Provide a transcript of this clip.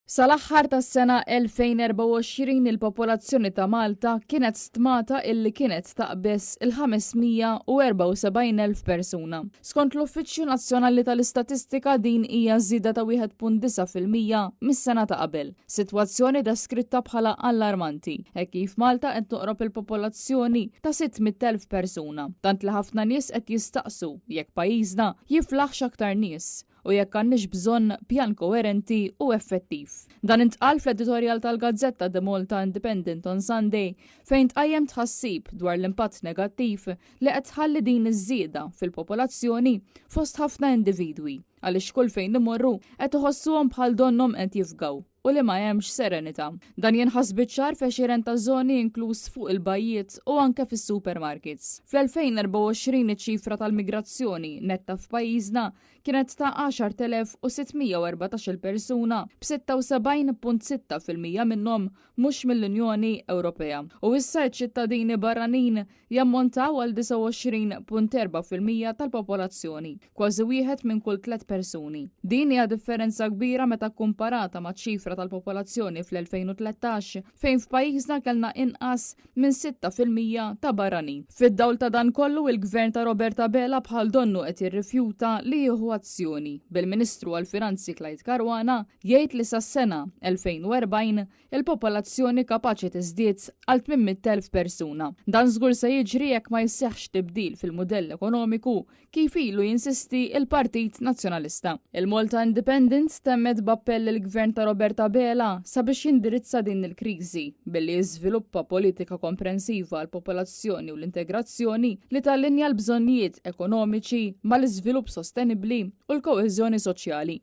Sal-aħħar tas-sena 2024 il-popolazzjoni ta' Malta kienet stmata illi kienet taqbes il-574,000 persuna. Skont l-Uffiċċju Nazzjonali tal-Istatistika din hija żieda ta' 1.9% mis-sena ta' qabel. Sitwazzjoni deskritta bħala allarmanti, hekk kif Malta qed toqrob il-popolazzjoni ta' 600,000 persuna. Tant li ħafna nies qed jistaqsu jekk pajjiżna jiflaħ x'aktar nies u jekk għandniex bżonn pjan koerenti u effettiv. Dan intqal fl-editorjal tal-Gazzetta The Malta Independent on Sunday fejn tqajjem tħassib dwar l-impatt negattiv li qed tħalli din iż-żieda fil-popolazzjoni fost ħafna individwi għaliex kull fejn imorru qed iħossuhom bħal donhom qed jifgaw u li ma hemmx serenità. Dan jinħass biċ-ċar f'għexieren ta' żoni inkluż fuq il-bajjiet u anke fis-supermarkets. Fl-2024 iċ-ċifra tal-migrazzjoni netta f'pajjiżna kienet ta' 10,614 persuna b'76.6% minnhom mhux mill-Unjoni Ewropea. U issa ċ-ċittadini barranin jammontaw għal 29.4% tal-popolazzjoni, kważi wieħed minn kull 3 persuni. Din hija differenza kbira meta kkumparata ma' ċifra tal-popolazzjoni fl-2013 fejn f'pajjiżna kellna inqas minn 6% ta' barranin. Fid-dawl ta' dan kollu il-gvern ta' Roberta Bela bħal donnu qed jirrifjuta li jieħu azzjoni. Bil-Ministru għall-Finanzi Clyde Caruana jgħid li sas-sena 2040 il-popolazzjoni kapaċi tiżdied għal 800,000 persuna. Dan żgur se jiġri jekk ma jseħħx tibdil fil-mudell ekonomiku kif ilu jinsisti il-Partit Nazzjonalista. Il-Malta Independent temmet b'appell il-gvern ta' Roberta Bela sabiex jindirizza din il-kriżi billi jiżviluppa politika komprensiva għal popolazzjoni u l-integrazzjoni li tallinja l-bżonnijiet ekonomiċi mal-iżvilupp sostenibbli u l-koeżjoni soċjali.